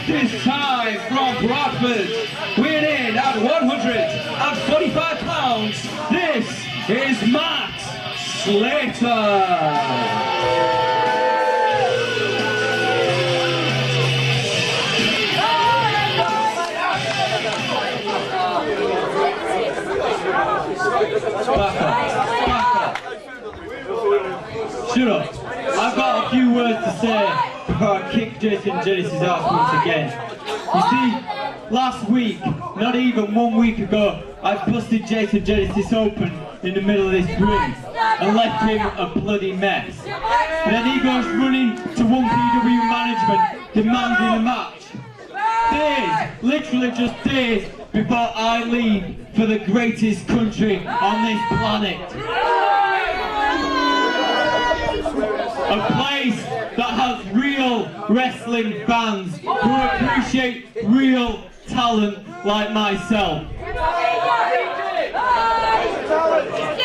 this time from Bradford, weighing in at 145 pounds, this is Matt Slater. Shut up. I've got a few words to say before I kick Jason Genesis out once again. You see, last week, not even 1 week ago, I busted Jason Genesis open in the middle of this ring and left him a bloody mess. And then he goes running to 1PW management demanding a match. Days, literally just days before I leave for the greatest country on this planet. A place that has real wrestling fans who appreciate real talent like myself.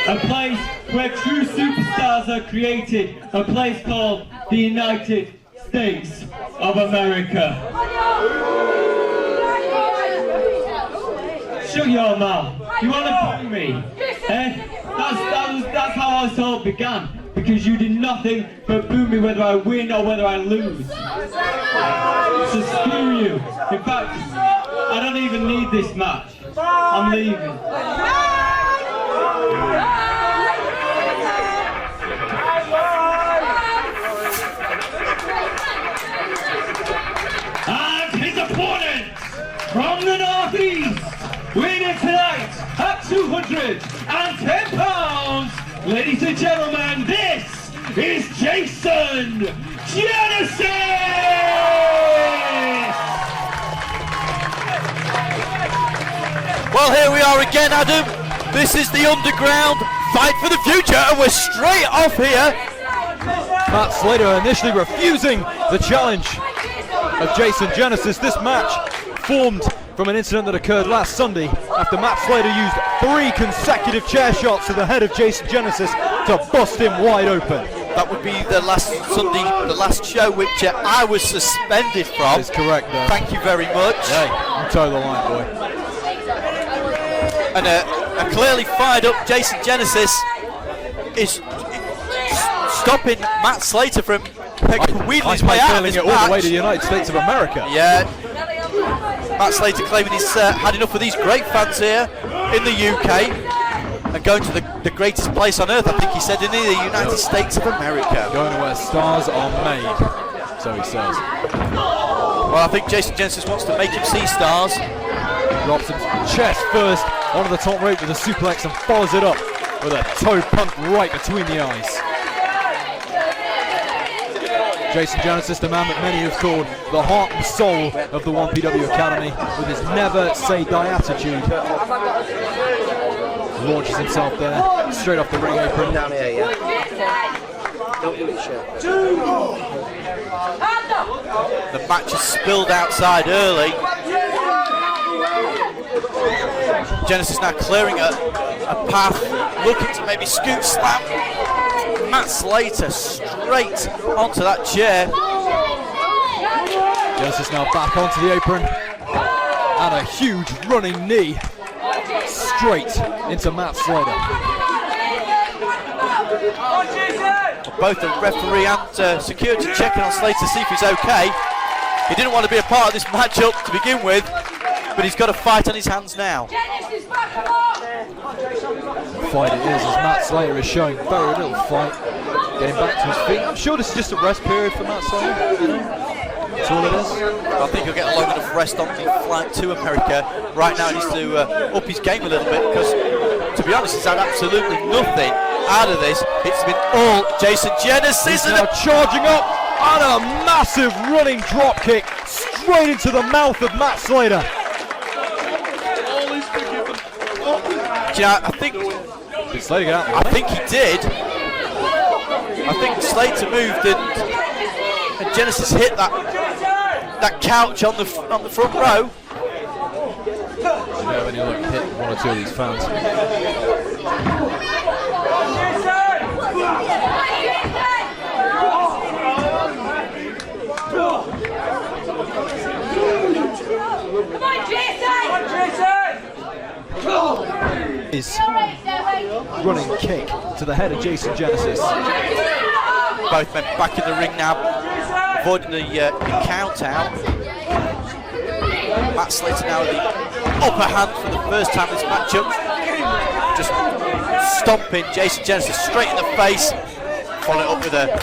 A place where true superstars are created. A place called the United States of America. Shut your mouth. You want to bully me? Eh? That's how this all began. Because you did nothing but boo me whether I win or whether I lose. So screw you. In fact, I don't even need this match. I'm leaving. And his opponent from the Northeast, winning tonight at 210 pounds. Ladies and gentlemen, this is Jason Genesis! Well, here we are again, Adam. This is the Underground Fight for the Future, and we're straight off here. Matt Slater initially refusing the challenge of Jason Genesis. This match formed from an incident that occurred last Sunday after Matt Slater used 3 consecutive chair shots to the head of Jason Genesis to bust him wide open. That would be the last Sunday, the last show which I was suspended from. That is correct, though. Thank you very much. Hey, you toe the line, boy. And a clearly fired up Jason Genesis is stopping Matt Slater from wheeling his way out of this it match. all the way to the United States of America. Yeah. Matt Slater claiming he's had enough of these great fans here in the UK and going to the greatest place on earth, I think he said, in the United States of America. Going to where stars are made, so he says. Well, I think Jason Genesis wants to make him see stars. Drops him chest first onto the top rope with a suplex and follows it up with a toe pump right between the eyes. Jason Genesis, the man that many have called the heart and soul of the 1PW Academy, with his never say die attitude. Launches himself there, straight off the ring apron. Down here, yeah. Don't do it, shit. The match is spilled outside early. Genesis now clearing a path, looking to maybe scoop slam Matt Slater straight onto that chair. Genesis now back onto the apron, and a huge running knee straight into Matt Slater. Both the referee and security checking on Slater to see if he's okay. He didn't want to be a part of this matchup to begin with, but he's got a fight on his hands now. Fight it is, as Matt Slater is showing very little fight, getting back to his feet. I'm sure this is just a rest period for Matt Slater, you know? That's all it is. I think he'll get a long enough rest on the flight to America. Right now he needs to up his game a little bit, because to be honest he's had absolutely nothing out of this. It's been all Jason Genesis. He's now charging up on a massive running drop kick straight into the mouth of Matt Slater. Yeah, I think Did Slater get out? I think he did. I think Slater moved and Genesis hit that couch on the front row. Yeah, when you look, hit one or two of these fans. His running kick to the head of Jason Genesis. Both men back in the ring now, avoiding the count out. Matt Slater now with the upper hand for the first time in this matchup. Just stomping Jason Genesis straight in the face. Follow it up with a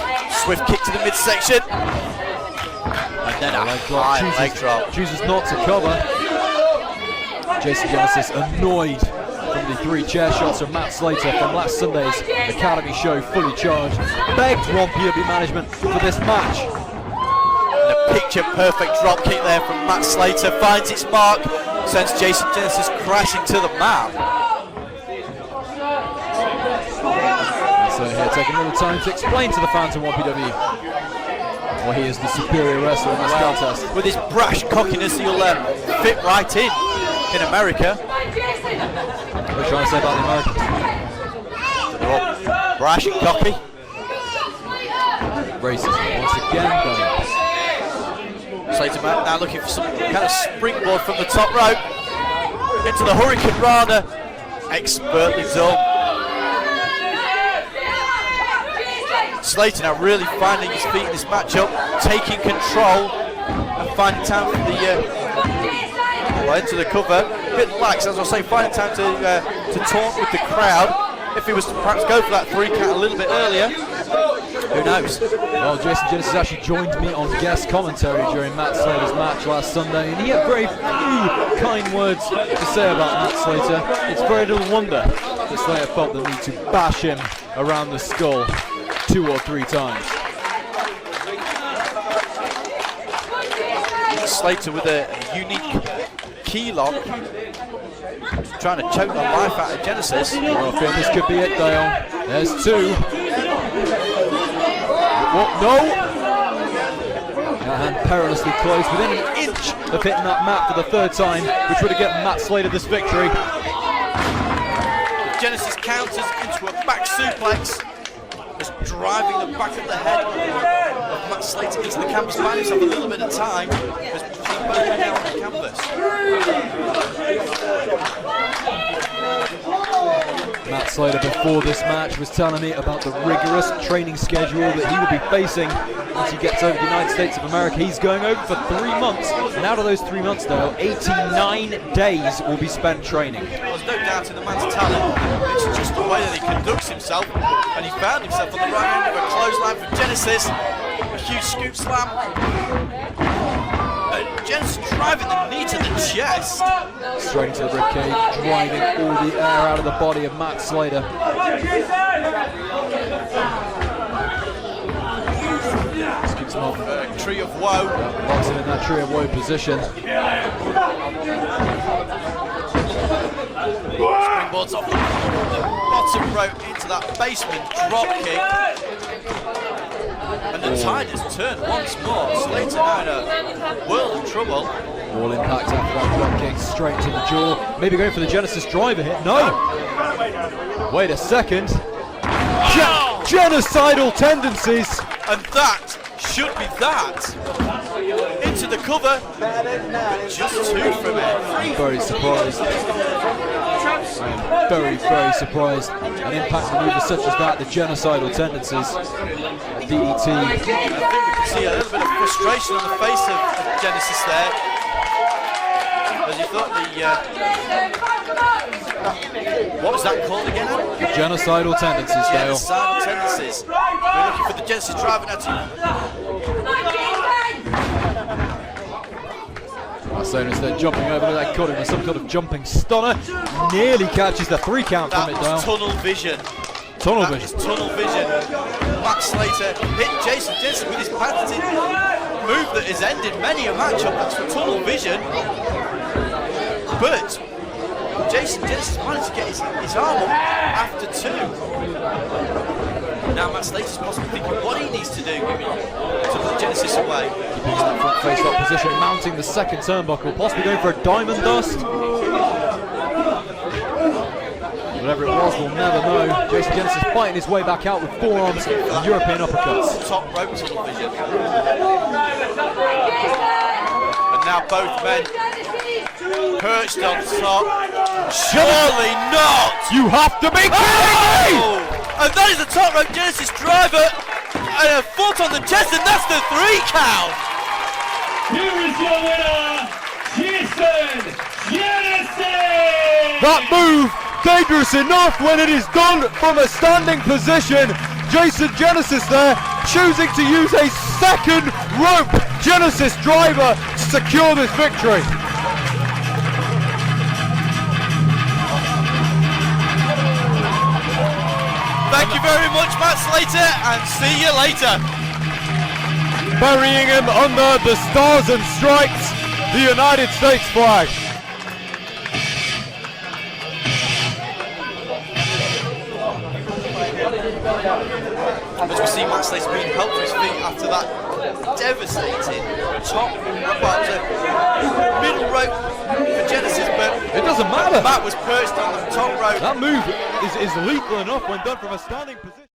swift kick to the midsection. And then a high leg drop. Chooses not to cover. Jason Genesis annoyed from the 3 chair shots of Matt Slater from last Sunday's Academy show, Fully Charged. Begged One PW management for this match. And a picture perfect drop kick there from Matt Slater finds its mark, sends Jason Genesis crashing to the mat. So here, taking a little time to explain to the fans of 1PW why he is the superior wrestler in this contest. With his brash cockiness, he'll fit right in America. What are you trying to say about the Americans? They're all brash and cocky. Racism once again done. Slater now looking for some kind of springboard from the top rope into the Hurricane Rana. Expertly done. Slater now really finding his feet in this matchup, taking control and finding time for the into the cover. A bit lax, as I was saying, finding time to taunt with the crowd. If he was to perhaps go for that 3 count a little bit earlier, who knows? Well, Jason Genesis actually joined me on guest commentary during Matt Slater's match last Sunday, and he had very few kind words to say about Matt Slater. It's very little wonder that Slater felt the need to bash him around the skull 2 or 3 times. Slater with a unique key lock, trying to choke the life out of Genesis. Well, I think this could be it, Dale. There's 2. What? No! That hand perilously close, within an inch of hitting that mat for the 3rd time, which would have given Matt Slater this victory. Genesis counters into a back suplex, just driving the back of the head of Matt Slater into the canvas, buying himself a little bit of time. Just both men now on the canvas. Matt Slater before this match was telling me about the rigorous training schedule that he will be facing once he gets over the United States of America. He's going over for 3 months, and out of those 3 months, Dale, 89 days will be spent training. Well, there's no doubt in the man's talent. It's just the way that he conducts himself, and he found himself on the right end of a clothesline from Genesis. A huge scoop slam. Genesis driving the knee to the chest. Straight into the ribcage, driving all the air out of the body of Matt Slater. Just keeps him up. Tree of woe. Locks him in that tree of woe position. Springboards off the bottom rope into that basement drop kick. And the tide has turned once more. Slater now in a world of trouble. Wall impact after that drop kick, straight to the jaw. Maybe going for the Genesis driver hit. No! Wait a second. Genocidal tendencies! And that should be that. Into the cover. But just 2 from it. I'm very surprised. I am very, very surprised. An impact maneuver such as that, the genocidal tendencies. DDT. I think we can see a little bit of frustration on the face of Genesis there. As he thought what was that called again? Genocidal tendencies, Dale. Genocidal tendencies. We're looking for the Genesis driver now to... So instead jumping over, that caught him with some kind of jumping stunner. Nearly catches the 3 count from it, Dale. That was tunnel vision. Tunnel vision. Tunnel vision. Matt Slater hit Jason Genesis with his patented move that has ended many a matchup. That's for tunnel vision. But Jason Genesis managed to get his arm up after 2. Now Matt Slater's possibly thinking what he needs to do to put Genesis away. Keeping that front face lock position, mounting the 2nd turnbuckle, possibly going for a diamond dust. Whatever it was, we'll never know. Jason Genesis fighting his way back out with forearms and European uppercuts. Top rope tunnel vision. And now both men perched on top. Surely not! You have to be kidding me! And that is the top rope Genesis driver. And a foot on the chest, and that's the 3 count. Here is your winner, Jason Genesis! That move, dangerous enough when it is done from a standing position. Jason Genesis there, choosing to use a second rope Genesis driver to secure this victory. Thank you very much, Matt Slater, and see you later. Burying him under the Stars and Stripes, the United States flag. As we see Matt Slater being helped to his feet after that devastating top rope, middle rope for Genesis, but it doesn't matter. Matt was perched on the top rope. That move is lethal enough when done from a standing position.